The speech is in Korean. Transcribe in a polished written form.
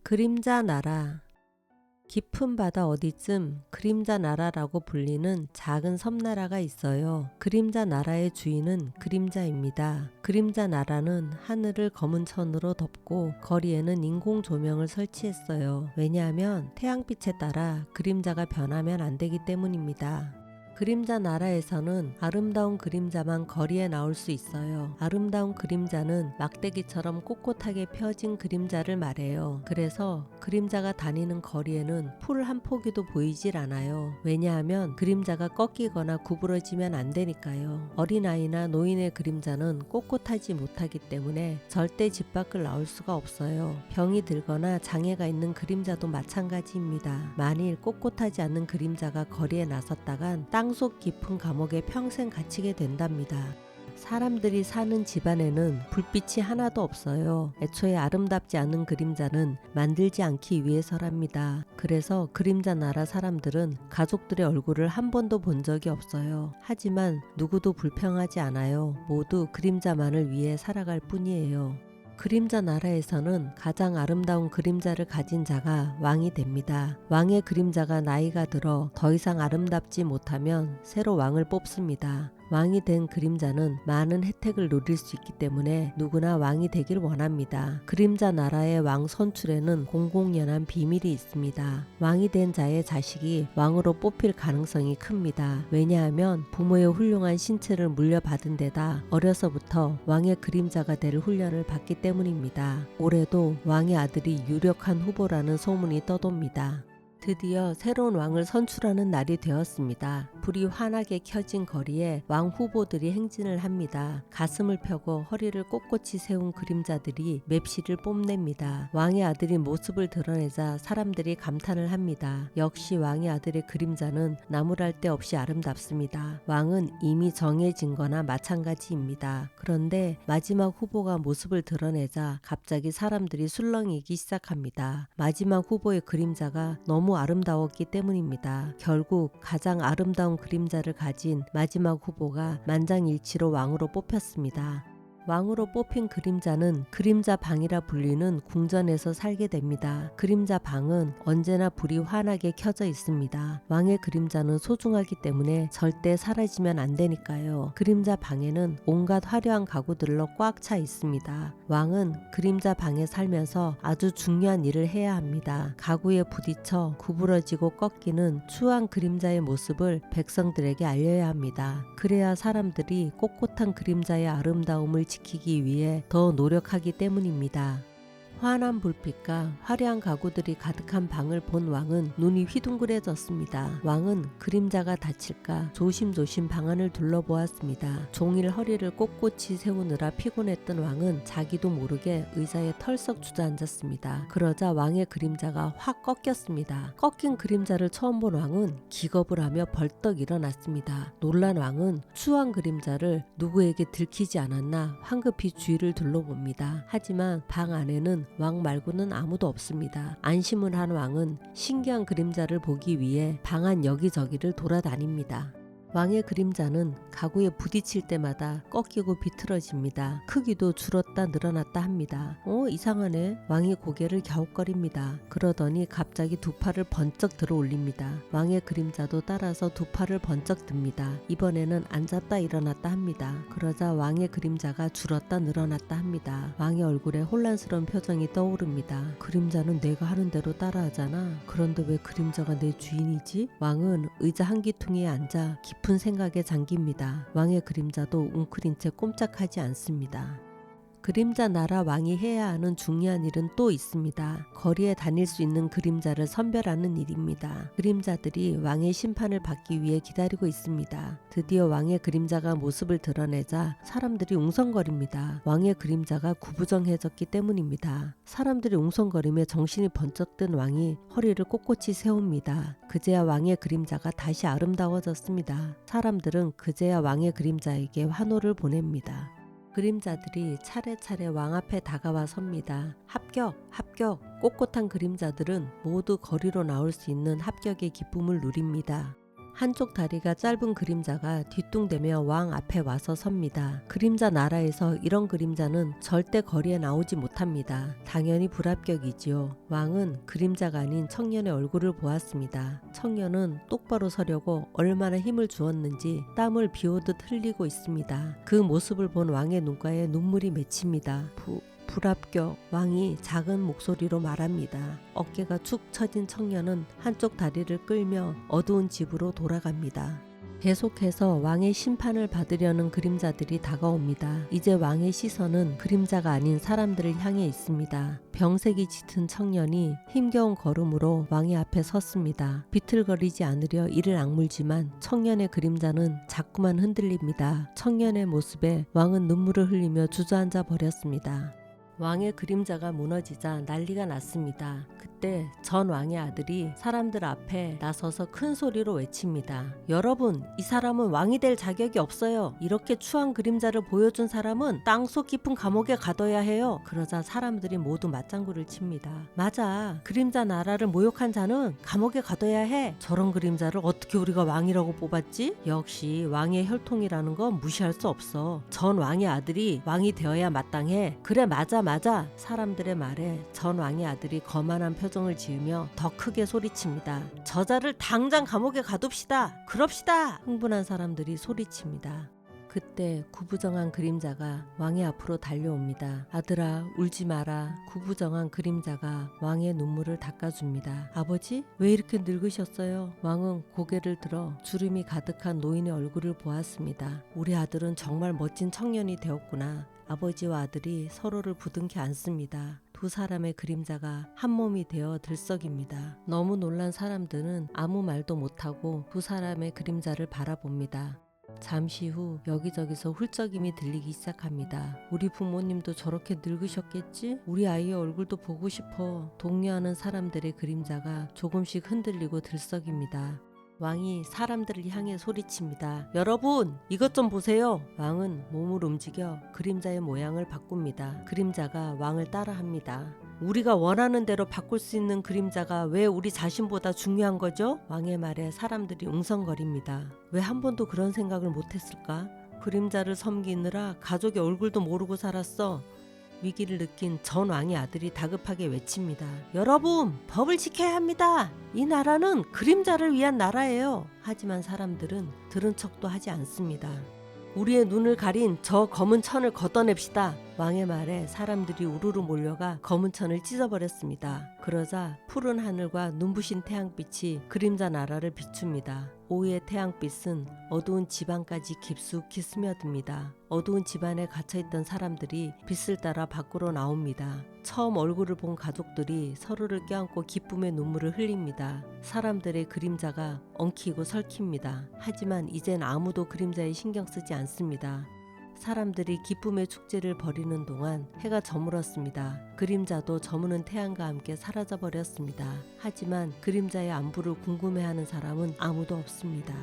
그림자 나라. 깊은 바다 어디쯤 그림자 나라라고 불리는 작은 섬나라가 있어요. 그림자 나라의 주인은 그림자입니다. 그림자 나라는 하늘을 검은 천으로 덮고 거리에는 인공 조명을 설치했어요. 왜냐하면 태양빛에 따라 그림자가 변하면 안 되기 때문입니다. 그림자 나라에서는 아름다운 그림자만 거리에 나올 수 있어요. 아름다운 그림자는 막대기처럼 꼿꼿하게 펴진 그림자를 말해요. 그래서 그림자가 다니는 거리에는 풀 한 포기도 보이질 않아요. 왜냐하면 그림자가 꺾이거나 구부러지면 안 되니까요. 어린아이나 노인의 그림자는 꼿꼿하지 못하기 때문에 절대 집 밖을 나올 수가 없어요. 병이 들거나 장애가 있는 그림자도 마찬가지입니다. 만일 꼿꼿하지 않는 그림자가 거리에 나섰다간 땅속 깊은 감옥에 평생 갇히게 된답니다. 사람들이 사는 집안에는 불빛이 하나도 없어요. 애초에 아름답지 않은 그림자는 만들지 않기 위해서랍니다. 그래서 그림자 나라 사람들은 가족들의 얼굴을 한 번도 본 적이 없어요. 하지만 누구도 불평하지 않아요. 모두 그림자만을 위해 살아갈 뿐이에요. 그림자 나라에서는 가장 아름다운 그림자를 가진 자가 왕이 됩니다. 왕의 그림자가 나이가 들어 더 이상 아름답지 못하면 새로 왕을 뽑습니다. 왕이 된 그림자는 많은 혜택을 누릴 수 있기 때문에 누구나 왕이 되길 원합니다. 그림자 나라의 왕 선출에는 공공연한 비밀이 있습니다. 왕이 된 자의 자식이 왕으로 뽑힐 가능성이 큽니다. 왜냐하면 부모의 훌륭한 신체를 물려받은 데다 어려서부터 왕의 그림자가 될 훈련을 받기 때문입니다. 올해도 왕의 아들이 유력한 후보라는 소문이 떠돕니다. 드디어 새로운 왕을 선출하는 날이 되었습니다. 불이 환하게 켜진 거리에 왕 후보들이 행진을 합니다. 가슴을 펴고 허리를 꼿꼿이 세운 그림자들이 맵시를 뽐냅니다. 왕의 아들이 모습을 드러내자 사람들이 감탄을 합니다. 역시 왕의 아들의 그림자는 나무랄 데 없이 아름답습니다. 왕은 이미 정해진 거나 마찬가지입니다. 그런데 마지막 후보가 모습을 드러내자 갑자기 사람들이 술렁이기 시작합니다. 마지막 후보의 그림자가 너무 아름다웠기 때문입니다. 결국 가장 아름다운 그림자를 가진 마지막 후보가 만장일치로 왕으로 뽑혔습니다. 왕으로 뽑힌 그림자는 그림자 방이라 불리는 궁전에서 살게 됩니다. 그림자 방은 언제나 불이 환하게 켜져 있습니다. 왕의 그림자는 소중하기 때문에 절대 사라지면 안 되니까요. 그림자 방에는 온갖 화려한 가구들로 꽉 차 있습니다. 왕은 그림자 방에 살면서 아주 중요한 일을 해야 합니다. 가구에 부딪혀 구부러지고 꺾이는 추한 그림자의 모습을 백성들에게 알려야 합니다. 그래야 사람들이 꼿꼿한 그림자의 아름다움을 지키기 위해 더 노력하기 때문입니다. 환한 불빛과 화려한 가구들이 가득한 방을 본 왕은 눈이 휘둥그레졌습니다. 왕은 그림자가 다칠까 조심조심 방 안을 둘러보았습니다. 종일 허리를 꼿꼿이 세우느라 피곤했던 왕은 자기도 모르게 의자에 털썩 주저앉았습니다. 그러자 왕의 그림자가 확 꺾였습니다. 꺾인 그림자를 처음 본 왕은 기겁을 하며 벌떡 일어났습니다. 놀란 왕은 추한 그림자를 누구에게 들키지 않았나 황급히 주위를 둘러봅니다. 하지만 방 안에는 왕 말고는 아무도 없습니다. 안심을 한 왕은 신기한 그림자를 보기 위해 방 안 여기저기를 돌아다닙니다. 왕의 그림자는 가구에 부딪힐 때마다 꺾이고 비틀어집니다. 크기도 줄었다 늘어났다 합니다. 이상하네. 왕이 고개를 갸웃거립니다. 그러더니 갑자기 두 팔을 번쩍 들어 올립니다. 왕의 그림자도 따라서 두 팔을 번쩍 듭니다. 이번에는 앉았다 일어났다 합니다. 그러자 왕의 그림자가 줄었다 늘어났다 합니다. 왕의 얼굴에 혼란스러운 표정이 떠오릅니다. 그림자는 내가 하는 대로 따라하잖아. 그런데 왜 그림자가 내 주인이지? 왕은 의자 한 기퉁이에 앉아 깊은 생각에 잠깁니다. 왕의 그림자도 웅크린 채 꼼짝하지 않습니다. 그림자 나라 왕이 해야 하는 중요한 일은 또 있습니다. 거리에 다닐 수 있는 그림자를 선별하는 일입니다. 그림자들이 왕의 심판을 받기 위해 기다리고 있습니다. 드디어 왕의 그림자가 모습을 드러내자 사람들이 웅성거립니다. 왕의 그림자가 구부정해졌기 때문입니다. 사람들이 웅성거림에 정신이 번쩍 든 왕이 허리를 꼿꼿이 세웁니다. 그제야 왕의 그림자가 다시 아름다워졌습니다. 사람들은 그제야 왕의 그림자에게 환호를 보냅니다. 그림자들이 차례차례 왕 앞에 다가와 섭니다. 합격! 합격! 꼿꼿한 그림자들은 모두 거리로 나올 수 있는 합격의 기쁨을 누립니다. 한쪽 다리가 짧은 그림자가 뒤뚱대며 왕 앞에 와서 섭니다. 그림자 나라에서 이런 그림자는 절대 거리에 나오지 못합니다. 당연히 불합격이지요. 왕은 그림자가 아닌 청년의 얼굴을 보았습니다. 청년은 똑바로 서려고 얼마나 힘을 주었는지 땀을 비오듯 흘리고 있습니다. 그 모습을 본 왕의 눈가에 눈물이 맺힙니다. 불합격. 왕이 작은 목소리로 말합니다. 어깨가 축 처진 청년은 한쪽 다리를 끌며 어두운 집으로 돌아갑니다. 계속해서 왕의 심판을 받으려는 그림자들이 다가옵니다. 이제 왕의 시선은 그림자가 아닌 사람들을 향해 있습니다. 병색이 짙은 청년이 힘겨운 걸음으로 왕의 앞에 섰습니다. 비틀거리지 않으려 이를 악물지만 청년의 그림자는 자꾸만 흔들립니다. 청년의 모습에 왕은 눈물을 흘리며 주저앉아 버렸습니다. 왕의 그림자가 무너지자 난리가 났습니다. 그때 전 왕의 아들이 사람들 앞에 나서서 큰 소리로 외칩니다. 여러분, 이 사람은 왕이 될 자격이 없어요. 이렇게 추한 그림자를 보여준 사람은 땅속 깊은 감옥에 가둬야 해요. 그러자 사람들이 모두 맞장구를 칩니다. 맞아, 그림자 나라를 모욕한 자는 감옥에 가둬야 해. 저런 그림자를 어떻게 우리가 왕이라고 뽑았지? 역시 왕의 혈통이라는 건 무시할 수 없어. 전 왕의 아들이 왕이 되어야 마땅해. 그래, 맞아. 사람들의 말에 전 왕의 아들이 거만한 표정을 지으며 더 크게 소리칩니다. 저자를 당장 감옥에 가둡시다. 그럽시다. 흥분한 사람들이 소리칩니다. 그때 구부정한 그림자가 왕의 앞으로 달려옵니다. 아들아, 울지 마라. 구부정한 그림자가 왕의 눈물을 닦아줍니다. 아버지, 왜 이렇게 늙으셨어요? 왕은 고개를 들어 주름이 가득한 노인의 얼굴을 보았습니다. 우리 아들은 정말 멋진 청년이 되었구나. 아버지와 아들이 서로를 부둥켜 안습니다. 두 사람의 그림자가 한 몸이 되어 들썩입니다. 너무 놀란 사람들은 아무 말도 못하고 두 사람의 그림자를 바라봅니다. 잠시 후 여기저기서 훌쩍임이 들리기 시작합니다. 우리 부모님도 저렇게 늙으셨겠지? 우리 아이의 얼굴도 보고 싶어. 독려하는 사람들의 그림자가 조금씩 흔들리고 들썩입니다. 왕이 사람들을 향해 소리칩니다. 여러분, 이것 좀 보세요. 왕은 몸을 움직여 그림자의 모양을 바꿉니다. 그림자가 왕을 따라합니다. 우리가 원하는 대로 바꿀 수 있는 그림자가 왜 우리 자신보다 중요한 거죠? 왕의 말에 사람들이 웅성거립니다. 왜 한 번도 그런 생각을 못했을까? 그림자를 섬기느라 가족의 얼굴도 모르고 살았어. 위기를 느낀 전 왕의 아들이 다급하게 외칩니다. 여러분, 법을 지켜야 합니다. 이 나라는 그림자를 위한 나라예요. 하지만 사람들은 들은 척도 하지 않습니다. 우리의 눈을 가린 저 검은 천을 걷어냅시다. 왕의 말에 사람들이 우르르 몰려가 검은 천을 찢어버렸습니다. 그러자 푸른 하늘과 눈부신 태양빛이 그림자 나라를 비춥니다. 오후의 태양빛은 어두운 집안까지 깊숙이 스며듭니다. 어두운 집안에 갇혀있던 사람들이 빛을 따라 밖으로 나옵니다. 처음 얼굴을 본 가족들이 서로를 껴안고 기쁨의 눈물을 흘립니다. 사람들의 그림자가 엉키고 설킵니다. 하지만 이젠 아무도 그림자에 신경 쓰지 않습니다. 사람들이 기쁨의 축제를 벌이는 동안 해가 저물었습니다. 그림자도 저무는 태양과 함께 사라져 버렸습니다. 하지만 그림자의 안부를 궁금해하는 사람은 아무도 없습니다.